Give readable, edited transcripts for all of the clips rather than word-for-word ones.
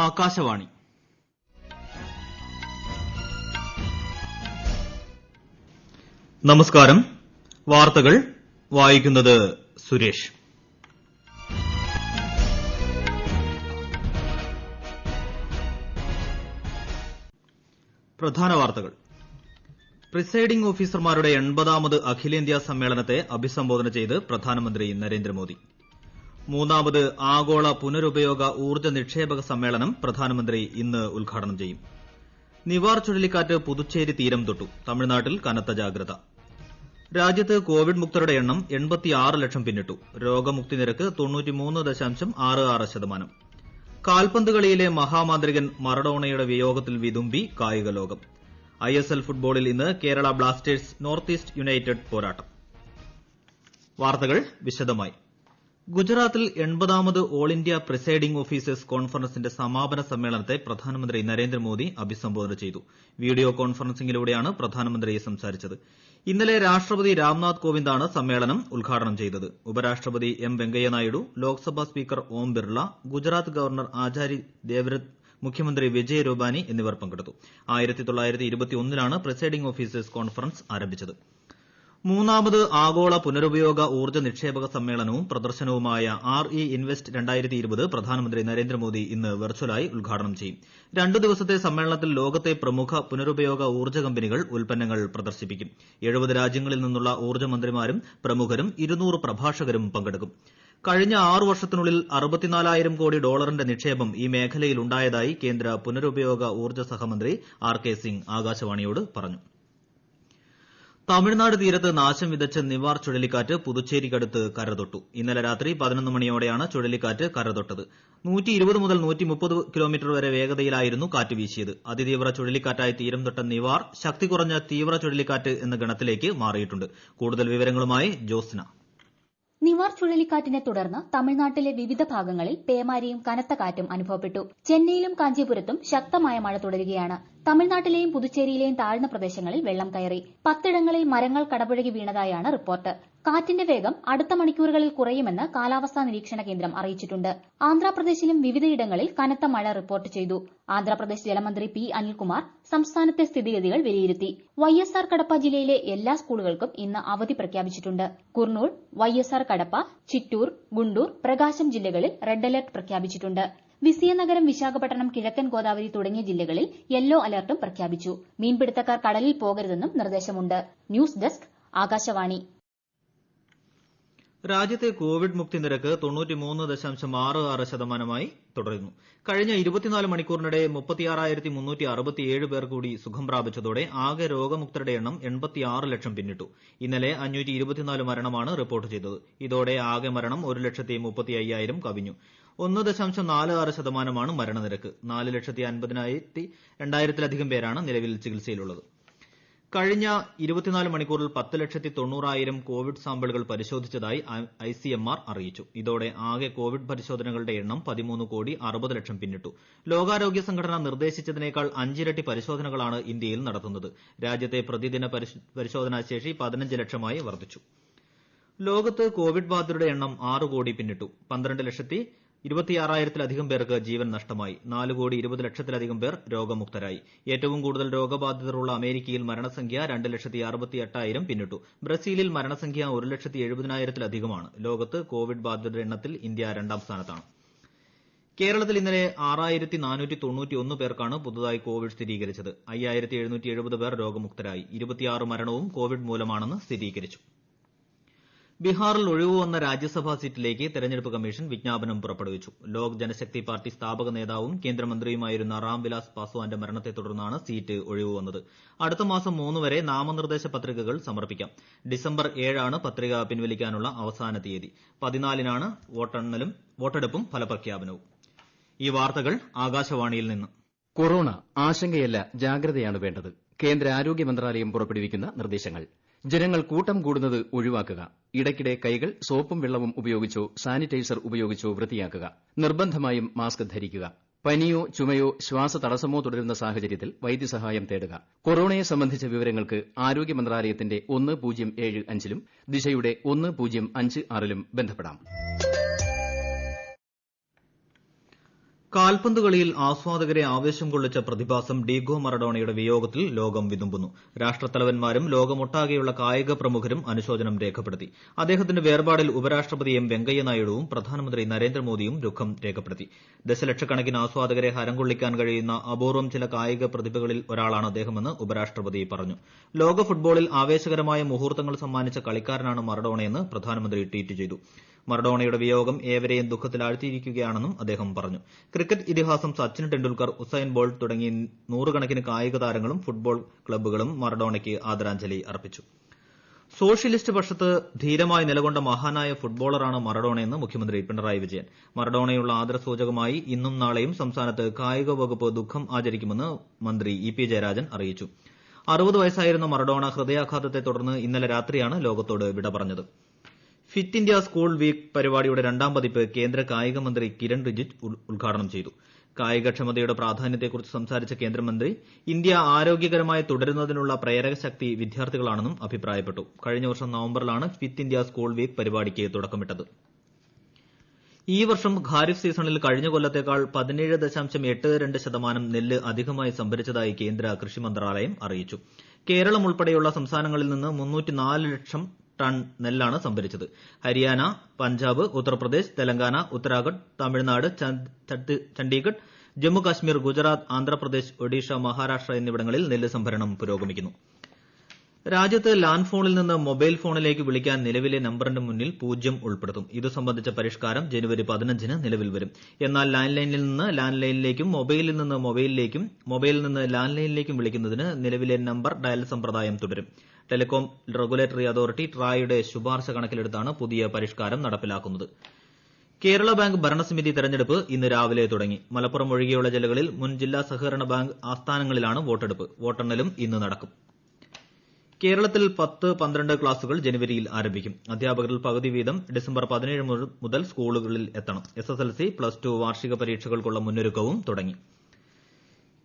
ആകാശവാണി. നമസ്കാരം. വാർത്തകൾ വായിക്കുന്നത് സുരേഷ്. പ്രധാന വാർത്തകൾ. പ്രിസൈഡിംഗ് ഓഫീസർമാരുടെ 80ാമത് അഖിലേന്ത്യാ സമ്മേളനത്തെ അഭിസംബോധന ചെയ്ത് പ്രധാനമന്ത്രി നരേന്ദ്രമോദി. 3ാമത് ആഗോള പുനരുപയോഗ ഊർജ്ജ നിക്ഷേപക സമ്മേളനം പ്രധാനമന്ത്രി ഇന്ന് ഉദ്ഘാടനം ചെയ്യും. നിവാർ ചുഴലിക്കാറ്റ് പുതുച്ചേരി തീരം തൊട്ടു. തമിഴ്നാട്ടിൽ കനത്ത ജാഗ്രത. രാജ്യത്ത് കോവിഡ് മുക്തരുടെ എണ്ണം 86 ലക്ഷം പിന്നിട്ടു. രോഗമുക്തി നിരക്ക് 93.66%. കാൽപന്ത് കളിയിലെ മഹാമാന്ത്രികൻ മറഡോണയുടെ വിയോഗത്തിൽ വിതുമ്പി കായിക ലോകം. ISL ഫുട്ബോളിൽ ഇന്ന് Kerala Blasters north east United പോരാട്ടം. വാർത്തകൾ വിശദമായി. ഗുജറാത്തിൽ 80ാമത് ഓൾ ഇന്ത്യ പ്രിസൈഡിംഗ് ഓഫീസേഴ്സ് കോൺഫറൻസിന്റെ സമാപന സമ്മേളനത്തെ പ്രധാനമന്ത്രി നരേന്ദ്രമോദി അഭിസംബോധന ചെയ്തു. വീഡിയോ കോൺഫറൻസിംഗിലൂടെയാണ് പ്രധാനമന്ത്രി സംസാരിച്ചത്. ഇന്നലെ രാഷ്ട്രപതി രാംനാഥ് കോവിന്ദാണ് സമ്മേളനം ഉദ്ഘാടനം ചെയ്തത്. ഉപരാഷ്ട്രപതി M Venkaiah Naidu, Lok Sabha speaker Om Birla, Gujarat governor ആചാരി ദേവ്രത്, മുഖ്യമന്ത്രി വിജയ് രൂപാനി എന്നിവർ പങ്കെടുത്തു. 1921ലാണ് പ്രിസൈഡിംഗ് ഓഫീസേഴ്സ് കോൺഫറൻസ് ആരംഭിച്ചത്. 3ാമത് ആഗോള പുനരുപയോഗ ഊർജ്ജ നിക്ഷേപക സമ്മേളനവും പ്രദർശനവുമായ RE ഇൻവെസ്റ്റ് 2020 പ്രധാനമന്ത്രി നരേന്ദ്രമോദി ഇന്ന് വെർച്വലായി ഉദ്ഘാടനം ചെയ്യും. 2 ദിവസത്തെ സമ്മേളനത്തിൽ ലോകത്തെ പ്രമുഖ പുനരുപയോഗ ഊർജ്ജ കമ്പനികൾ ഉൽപ്പന്നങ്ങൾ പ്രദർശിപ്പിക്കും. 70 രാജ്യങ്ങളിൽ നിന്നുള്ള ഊർജ്ജ മന്ത്രിമാരും പ്രമുഖരും 200 പ്രഭാഷകരും പങ്കെടുക്കും. കഴിഞ്ഞ 6 വർഷത്തിനുള്ളിൽ $64,000 കോടി നിക്ഷേപം ഈ മേഖലയിൽ ഉണ്ടായതായി കേന്ദ്ര പുനരുപയോഗ ഊർജ്ജ സഹമന്ത്രി RK സിംഗ് ആകാശവാണിയോട് പറഞ്ഞു. തമിഴ്നാട് തീരത്ത് നാശം വിതച്ച നിവാർ ചുഴലിക്കാറ്റ് പുതുച്ചേരിക്കടുത്ത് കരതൊട്ടു. ഇന്നലെ രാത്രി 11 മണിയോടെയാണ് ചുഴലിക്കാറ്റ് കരതൊട്ടത്. 120 മുതൽ 130 കിലോമീറ്റർ വരെ വേഗതയിലായിരുന്നു കാറ്റ് വീശിയത്. അതിതീവ്ര ചുഴലിക്കാറ്റായി തീരം തൊട്ട നിവാർ ശക്തി കുറഞ്ഞ തീവ്ര ചുഴലിക്കാറ്റ് എന്ന ഗണത്തിലേക്ക് മാറിയിട്ടുണ്ട്. കൂടുതൽ വിവരങ്ങളുമായി ജോസ്ന. നിവാർ ചുഴലിക്കാറ്റിനെ തുടർന്ന് തമിഴ്നാട്ടിലെ വിവിധ ഭാഗങ്ങളിൽ പേമാരിയും കനത്ത കാറ്റും അനുഭവപ്പെട്ടു. ചെന്നൈയിലും കാഞ്ചീപുരത്തും ശക്തമായ മഴ തുടരുകയാണ്. തമിഴ്നാട്ടിലെയും പുതുച്ചേരിയിലെയും താഴ്ന്ന പ്രദേശങ്ങളിൽ വെള്ളം കയറി. 10 ഇടങ്ങളിൽ മരങ്ങൾ കടപുഴകി വീണതായാണ് റിപ്പോർട്ട്. കാറ്റിന്റെ വേഗം അടുത്ത മണിക്കൂറുകളിൽ കുറയുമെന്ന് കാലാവസ്ഥാ നിരീക്ഷണ കേന്ദ്രം അറിയിച്ചിട്ടുണ്ട്. ആന്ധ്രാപ്രദേശിലും വിവിധയിടങ്ങളിൽ കനത്ത മഴ റിപ്പോർട്ട് ചെയ്തു. ആന്ധ്രാപ്രദേശ് ജലമന്ത്രി P. അനിൽകുമാർ സംസ്ഥാനത്തെ സ്ഥിതിഗതികൾ വിലയിരുത്തി. YSR കടപ്പ ജില്ലയിലെ എല്ലാ സ്കൂളുകൾക്കും ഇന്ന് അവധി പ്രഖ്യാപിച്ചിട്ടുണ്ട്. കുർണൂൾ, YSR കടപ്പ, ചിറ്റൂർ, ഗുണ്ടൂർ, പ്രകാശം ജില്ലകളിൽ റെഡ് അലർട്ട് പ്രഖ്യാപിച്ചിട്ടുണ്ട്. വിസിയനഗരം, വിശാഖപട്ടണം, കിഴക്കൻ ഗോദാവരി തുടങ്ങിയ ജില്ലകളിൽ യെല്ലോ അലർട്ടും പ്രഖ്യാപിച്ചു. മീൻപിടുത്തക്കാർ കടലിൽ പോകരുതെന്നും നിർദ്ദേശമുണ്ട്. News desk, Akashvani. രാജ്യത്തെ കോവിഡ് മുക്തി നിരക്ക് 93.66% തുടരുന്നു. കഴിഞ്ഞ 24 മണിക്കൂറിനിടെ 36,367 പേർ കൂടി സുഖം പ്രാപിച്ചതോടെ ആകെ രോഗമുക്തരുടെ എണ്ണം 86 ലക്ഷം പിന്നിട്ടു. ഇന്നലെ 524 മരണമാണ് റിപ്പോർട്ട് ചെയ്തത്. ഇതോടെ ആകെ മരണം 1,35,000 കവിഞ്ഞു. 1.46% മരണനിരക്ക്. 4,50,200 പേരാണ് നിലവിൽ ചികിത്സയിലുള്ളത്. കഴിഞ്ഞ 24 മണിക്കൂറിൽ 10,90,000 കോവിഡ് സാമ്പിളുകൾ പരിശോധിച്ചതായി ICMR അറിയിച്ചു. ഇതോടെ ആകെ കോവിഡ് പരിശോധനകളുടെ എണ്ണം 13,60,00,000 പിന്നിട്ടു. ലോകാരോഗ്യ സംഘടന നിർദ്ദേശിച്ചതിനേക്കാൾ 5 ഇരട്ടി പരിശോധനകളാണ് ഇന്ത്യയിൽ നടത്തുന്നത്. രാജ്യത്തെ പ്രതിദിന പരിശോധനാശേഷി 15 ലക്ഷമായി വർദ്ധിച്ചു. ലോകത്ത് കോവിഡ് ബാധിതരുടെ എണ്ണം 6 കോടി പിന്നിട്ടു. 12,26,000 പേർക്ക് ജീവൻ നഷ്ടമായി. 4,20,00,000 പേർ രോഗമുക്തരായി. ഏറ്റവും കൂടുതൽ രോഗബാധിതരുള്ള അമേരിക്കയിൽ മരണസംഖ്യ 2,68,000 പിന്നിട്ടു. ബ്രസീലിൽ മരണസംഖ്യ 1,70,000 ലോകത്ത് കോവിഡ് ബാധിതരുടെ എണ്ണത്തിൽ ഇന്ത്യ 2ാം സ്ഥാനത്താണ്. കേരളത്തിൽ ഇന്നലെ 6,491 പേർക്കാണ് പുതുതായി കോവിഡ് സ്ഥിരീകരിച്ചത്. 5,770 പേർ രോഗമുക്തരായി. 26 മരണവും കോവിഡ് മൂലമാണെന്ന് സ്ഥിരീകരിച്ചു. ബീഹാറിൽ ഒഴിവു വന്ന രാജ്യസഭാ സീറ്റിലേക്ക് തെരഞ്ഞെടുപ്പ് കമ്മീഷൻ വിജ്ഞാപനം പുറപ്പെടുവിച്ചു. ലോക് ജനശക്തി പാർട്ടി സ്ഥാപക നേതാവും കേന്ദ്രമന്ത്രിയുമായിരുന്ന റാംവിലാസ് പാസ്വാന്റെ മരണത്തെ തുടർന്നാണ് സീറ്റ് ഒഴിവു വന്നത്. അടുത്ത മാസം 3 വരെ നാമനിർദ്ദേശ പത്രികകൾ സമർപ്പിക്കാം. ഡിസംബർ 7 പത്രിക പിൻവലിക്കാനുള്ള അവസാന തീയതി. 14 വോട്ടെടുപ്പും ഫലപ്രഖ്യാപനവും. ഈ വാർത്തകൾ ആകാശവാണിയിൽ നിന്ന്. കൊറോണ ആശങ്കയല്ല, ജാഗ്രതയാണ് വേണ്ടത്. കേന്ദ്ര ആരോഗ്യ മന്ത്രാലയം പുറപ്പെടുവിക്കുന്ന നിർദ്ദേശങ്ങൾ. ജനങ്ങൾ കൂട്ടം കൂടുന്നത് ഒഴിവാക്കുക. ഇടയ്ക്കിടെ കൈകൾ സോപ്പും വെള്ളവും ഉപയോഗിച്ചോ സാനിറ്റൈസർ ഉപയോഗിച്ചോ വൃത്തിയാക്കുക. നിർബന്ധമായും മാസ്ക് ധരിക്കുക. പനിയോ ചുമയോ ശ്വാസതടസ്സമോ തുടരുന്ന സാഹചര്യത്തിൽ വൈദ്യസഹായം തേടുക. കൊറോണയെ സംബന്ധിച്ച വിവരങ്ങൾക്ക് ആരോഗ്യ മന്ത്രാലയത്തിന്റെ 1075 ലും ദിശയുടെ 1056 ലും ബന്ധപ്പെടാം. കാൽപന്ത് കളിയിൽ ആസ്വാദകരെ ആവേശം കൊള്ളിച്ച പ്രതിഭാസം ഡീഗോ മറഡോണയുടെ വിയോഗത്തിൽ ലോകം വിതുമ്പുന്നു. രാഷ്ട്രത്തലവന്മാരും ലോകമൊട്ടാകെയുള്ള കായിക പ്രമുഖരും അനുശോചനം രേഖപ്പെടുത്തി. അദ്ദേഹത്തിന്റെ വേർപാടിൽ ഉപരാഷ്ട്രപതി എം വെങ്കയ്യ നായിഡുവും പ്രധാനമന്ത്രി നരേന്ദ്രമോദിയും ദുഃഖം രേഖപ്പെടുത്തി. ദശലക്ഷക്കണക്കിന് ആസ്വാദകരെ ഹരം കൊള്ളിക്കാൻ കഴിയുന്ന അപൂർവം ചില കായിക പ്രതിഭകളിൽ ഒരാളാണ് അദ്ദേഹമെന്ന് ഉപരാഷ്ട്രപതി പറഞ്ഞു. ലോക ഫുട്ബോളിൽ ആവേശകരമായ മുഹൂർത്തങ്ങൾ സമ്മാനിച്ച കളിക്കാരനാണ് മറഡോണയെന്ന് പ്രധാനമന്ത്രി ട്വീറ്റ് ചെയ്തു. മറഡോണയുടെ വിയോഗം ഏവരെയും ദുഃഖത്തിലാഴ്ത്തിയിരിക്കുകയാണെന്നും അദ്ദേഹം പറഞ്ഞു. ക്രിക്കറ്റ് ഇതിഹാസം സച്ചിൻ ടെണ്ടുൽക്കർ, ഉസൈൻ ബോൾട്ട് തുടങ്ങി നൂറുകണക്കിന് കായിക താരങ്ങളും ഫുട്ബോൾ ക്ലബ്ബുകളും മറഡോണയ്ക്ക് ആദരാഞ്ജലി അർപ്പിച്ചു. സോഷ്യലിസ്റ്റ് പക്ഷത്ത് ധീരമായി നിലകൊണ്ട മഹാനായ ഫുട്ബോളറാണ് മറഡോണയെന്ന് മുഖ്യമന്ത്രി പിണറായി വിജയൻ. മറഡോണയുള്ള ആദരസൂചകമായി ഇന്നും നാളെയും സംസ്ഥാനത്ത് കായിക വകുപ്പ് ദുഃഖം ആചരിക്കുമെന്ന് മന്ത്രി ഇ പി ജയരാജൻ അറിയിച്ചു. 60 വയസ്സായിരുന്ന മറഡോണ ഹൃദയാഘാതത്തെ തുടർന്ന് ഇന്നലെ രാത്രിയാണ് ലോകത്തോട് വിട പറഞ്ഞത്. ഫിറ്റ് ഇന്ത്യ സ്കൂൾ വീക്ക് പരിപാടിയുടെ 2ാം പതിപ്പ് കേന്ദ്ര കായിക മന്ത്രി കിരൺ റിജിജു ഉദ്ഘാടനം ചെയ്തു. കായികക്ഷമതയുടെ പ്രാധാന്യത്തെക്കുറിച്ച് സംസാരിച്ച കേന്ദ്രമന്ത്രി ഇന്ത്യ ആരോഗ്യകരമായി തുടരുന്നതിനുള്ള പ്രേരകശക്തി വിദ്യാർത്ഥികളാണെന്നും അഭിപ്രായപ്പെട്ടു. കഴിഞ്ഞ വർഷം നവംബറിലാണ് ഫിറ്റ് ഇന്ത്യ സ്കൂൾ വീക്ക് പരിപാടിക്ക് തുടക്കമിട്ടത്. ഈ വർഷം ഖാരിഫ് സീസണിൽ കഴിഞ്ഞ കൊല്ലത്തേക്കാൾ 17.82% നെല്ല് അധികമായി സംഭരിച്ചതായി കേന്ദ്ര കൃഷി മന്ത്രാലയം അറിയിച്ചു. കേരളം ഉൾപ്പെടെയുള്ള സംസ്ഥാനങ്ങളിൽ നിന്ന് 304 ലക്ഷം ടൺ നെല്ലാണ് സംഭരിച്ചത്. ഹരിയാന, പഞ്ചാബ്, ഉത്തർപ്രദേശ്, തെലങ്കാന, ഉത്തരാഖണ്ഡ്, തമിഴ്നാട്, ചണ്ഡീഗഡ്, ജമ്മു കാശ്മീർ, ഗുജറാത്ത്, ആന്ധ്രാപ്രദേശ്, ഒഡീഷ, മഹാരാഷ്ട്ര എന്നിവിടങ്ങളിൽ നെല്ല് സംഭരണം പുരോഗമിക്കുന്നു. രാജ്യത്ത് ലാൻഡ് ഫോണിൽ നിന്ന് മൊബൈൽ ഫോണിലേക്ക് വിളിക്കാൻ നിലവിലെ നമ്പറിന് മുന്നിൽ 0 ഉൾപ്പെടുത്തും. ഇതു സംബന്ധിച്ച പരിഷ്കാരം ജനുവരി 15-ന് നിലവിൽ വരും. എന്നാൽ ലാൻഡ് ലൈനിൽ നിന്ന് ലാൻഡ് ലൈനിലേക്കും മൊബൈലിൽ നിന്ന് മൊബൈലിലേക്കും മൊബൈലിൽ നിന്ന് ലാൻഡ് ലൈനിലേക്കും വിളിക്കുന്നതിന് നിലവിലെ നമ്പർ ഡയൽ സമ്പ്രദായം തുടരും. ടെലികോം റെഗുലേറ്ററി അതോറിറ്റി ട്രായുടെ ശുപാർശ കണക്കിലെടുത്താണ് പുതിയ പരിഷ്കാരം നടപ്പിലാക്കുന്നത്. കേരള ബാങ്ക് ഭരണസമിതി തെരഞ്ഞെടുപ്പ് ഇന്ന് രാവിലെ തുടങ്ങി. മലപ്പുറം ഒഴികെയുള്ള ജില്ലകളിൽ മുൻ ജില്ലാ സഹകരണ ബാങ്ക് ആസ്ഥാനങ്ങളിലാണ് വോട്ടെടുപ്പ്. വോട്ടെണ്ണലും ഇന്ന് നടക്കും. കേരളത്തിൽ 10-12 ക്ലാസുകൾ ജനുവരിയിൽ ആരംഭിക്കും. അധ്യാപകരിൽ പകുതി വീതം ഡിസംബർ 17 മുതൽ സ്കൂളുകളിൽ എത്തണം. SSLC, +2 വാർഷിക പരീക്ഷകൾക്കുള്ള മുന്നൊരുക്കവും തുടങ്ങി.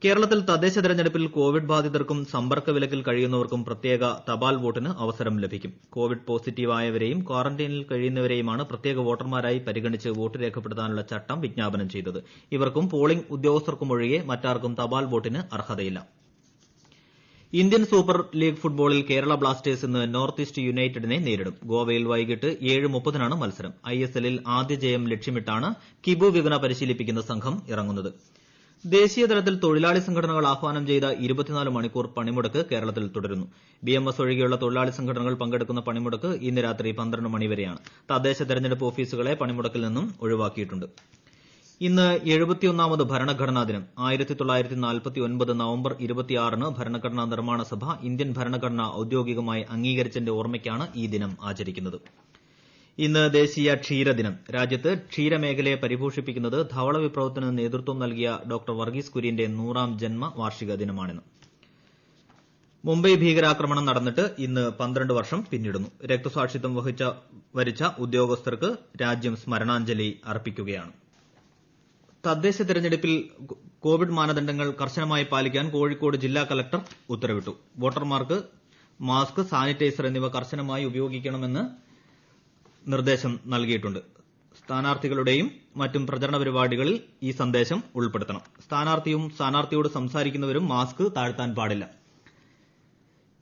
കേരളത്തിൽ തദ്ദേശ തെരഞ്ഞെടുപ്പിൽ കോവിഡ് ബാധിതർക്കും സമ്പർക്ക വിലക്കിൽ കഴിയുന്നവർക്കും പ്രത്യേക തപാൽ വോട്ടിന് അവസരം ലഭിക്കും. കോവിഡ് പോസിറ്റീവായവരെയും ക്വാറന്റൈനിൽ കഴിയുന്നവരെയുമാണ് പ്രത്യേക വോട്ടർമാരായി പരിഗണിച്ച് വോട്ട് രേഖപ്പെടുത്താനുള്ള ചട്ടം വിജ്ഞാപനം ചെയ്തത്. ഇവർക്കും പോളിംഗ് ഉദ്യോഗസ്ഥർക്കുമൊഴികെ മറ്റാർക്കും തപാൽ വോട്ടിന് അർഹതയില്ല. ഇന്ത്യൻ സൂപ്പർ ലീഗ് ഫുട്ബോളിൽ കേരള ബ്ലാസ്റ്റേഴ്സ് ഇന്ന് നോർത്ത് ഈസ്റ്റ് യുണൈറ്റഡിനെ നേരിടും. ഗോവയിൽ വൈകിട്ട് 7:30-നാണ് മത്സരം. ISL-ൽ ആദ്യ ജയം ലക്ഷ്യമിട്ടാണ് കിബു വിഗന പരിശീലിപ്പിക്കുന്ന സംഘം ഇറങ്ങുന്നത്. ദേശീയതലത്തിൽ തൊഴിലാളി സംഘടനകൾ ആഹ്വാനം ചെയ്ത 24 മണിക്കൂർ പണിമുടക്ക് കേരളത്തിൽ തുടരുന്നു. BMS ഒഴികെയുള്ള തൊഴിലാളി സംഘടനകൾ പങ്കെടുക്കുന്ന പണിമുടക്ക് ഇന്ന് രാത്രി 12 മണി വരെയാണ്. തദ്ദേശ തെരഞ്ഞെടുപ്പ് ഓഫീസുകളെ പണിമുടക്കിൽ നിന്നും ഒഴിവാക്കിയിട്ടുണ്ട്. ഇന്ന് 71ാമത് ഭരണഘടനാ ദിനം. 1949 നവംബർ 26-ന് ഭരണഘടനാ നിർമ്മാണ സഭ ഇന്ത്യൻ ഭരണഘടന ഔദ്യോഗികമായി അംഗീകരിച്ചതിന്റെ ഓർമ്മയ്ക്കാണ് ഈ ദിനം ആചരിക്കുന്നത്. ഇന്ന് ദേശീയ ക്ഷീരദിനം. രാജ്യത്ത് ക്ഷീരമേഖലയെ പരിപോഷിപ്പിക്കുന്നത് ധവള വിപ്ലവത്തിന് നേതൃത്വം നൽകിയ ഡോക്ടർ വർഗീസ് കുര്യന്റെ 100ാം ജന്മവാർഷിക ദിനമാണിന്ന്. മുംബൈ ഭീകരാക്രമണം നടന്നിട്ട് ഇന്ന് 12 വർഷം പിന്നിടുന്നു. രക്തസാക്ഷിത്വം വരിച്ച ഉദ്യോഗസ്ഥർക്ക് രാജ്യം സ്മരണാഞ്ജലി അർപ്പിക്കുകയാണ്. തദ്ദേശ തെരഞ്ഞെടുപ്പിൽ കോവിഡ് മാനദണ്ഡങ്ങൾ കർശനമായി പാലിക്കാൻ കോഴിക്കോട് ജില്ലാ കളക്ടർ ഉത്തരവിട്ടു. വോട്ടർമാർക്ക് മാസ്ക്, സാനിറ്റൈസർ എന്നിവ കർശനമായി ഉപയോഗിക്കണമെന്ന് നിർദ്ദേശം നൽകിയിട്ടുണ്ട്. സ്ഥാനാർത്ഥികളുടെയും മറ്റും പ്രചരണ പരിപാടികളിൽ ഈ സന്ദേശം ഉൾപ്പെടുത്തണം. സ്ഥാനാർത്ഥിയും സ്ഥാനാർത്ഥിയോട് സംസാരിക്കുന്നവരും മാസ്ക് താഴ്ത്താൻ പാടില്ല.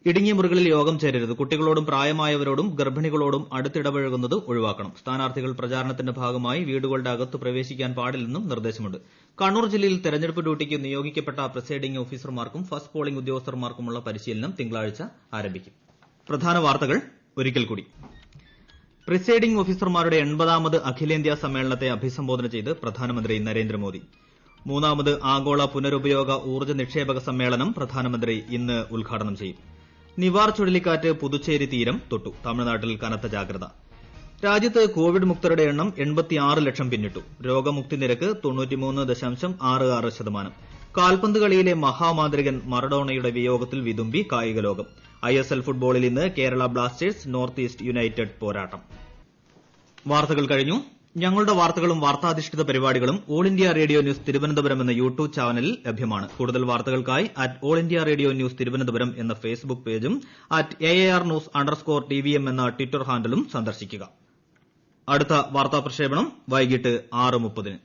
ഇടുങ്ങിയ മുറികളിൽ യോഗം ചേരരുത്. കുട്ടികളോടും പ്രായമായവരോടും ഗർഭിണികളോടും അടുത്തിടപഴകുന്നത് ഒഴിവാക്കണം. സ്ഥാനാർത്ഥികൾ പ്രചാരണത്തിന്റെ ഭാഗമായി വീടുകളുടെ അകത്ത് പ്രവേശിക്കാൻ പാടില്ലെന്നും നിർദ്ദേശമുണ്ട്. കണ്ണൂർ ജില്ലയിൽ തെരഞ്ഞെടുപ്പ് ഡ്യൂട്ടിക്ക് നിയോഗിക്കപ്പെട്ട പ്രിസൈഡിംഗ് ഓഫീസർമാർക്കും ഫസ്റ്റ് പോളിംഗ് ഉദ്യോഗസ്ഥർമാർക്കുമുള്ള പരിശീലനം തിങ്കളാഴ്ച ആരംഭിക്കും. പ്രധാന വാർത്തകൾ ഒരിക്കൽ കൂടി. പ്രിസൈഡിംഗ് ഓഫീസർമാരുടെ 80ാമത് അഖിലേന്ത്യാ സമ്മേളനത്തെ അഭിസംബോധന ചെയ്ത് പ്രധാനമന്ത്രി നരേന്ദ്രമോദി. 3ാമത് ആഗോള പുനരുപയോഗ ഊർജ്ജ നിക്ഷേപക സമ്മേളനം പ്രധാനമന്ത്രി ഇന്ന് ഉദ്ഘാടനം ചെയ്യും. നിവാർ ചുഴലിക്കാറ്റ് പുതുച്ചേരി തീരം തൊട്ടു. തമിഴ്നാട്ടിൽ കനത്ത ജാഗ്രത. രാജ്യത്ത് കോവിഡ് മുക്തരുടെ എണ്ണം 86 ലക്ഷം പിന്നിട്ടു. രോഗമുക്തി നിരക്ക് 93.66%. കാൽപന്ത് കളിയിലെ മഹാമാന്ത്രികൻ മറഡോണയുടെ വിയോഗത്തിൽ വിതുമ്പി കായിക ലോകം. ISL ഫുട്ബോളിൽ ഇന്ന് Kerala Blasters north east United പോരാട്ടം. വാർത്തകൾ കഴിഞ്ഞു. ഞങ്ങളുടെ വാർത്തകളും വാർത്താധിഷ്ഠിത പരിപാടികളും all India radio news Thiruvananthapuram എന്ന യൂട്യൂബ് ചാനലിൽ ലഭ്യമാണ്. കൂടുതൽ വാർത്തകൾക്കായി @all India radio news Thiruvananthapuram എന്ന ഫേസ്ബുക്ക് പേജും @AARnews_TVM എന്ന ട്വിറ്റർ ഹാൻഡിലും സന്ദർശിക്കുക. അടുത്ത വാർത്താ പ്രക്ഷേപണം വൈകിട്ട് 6:30-ന്.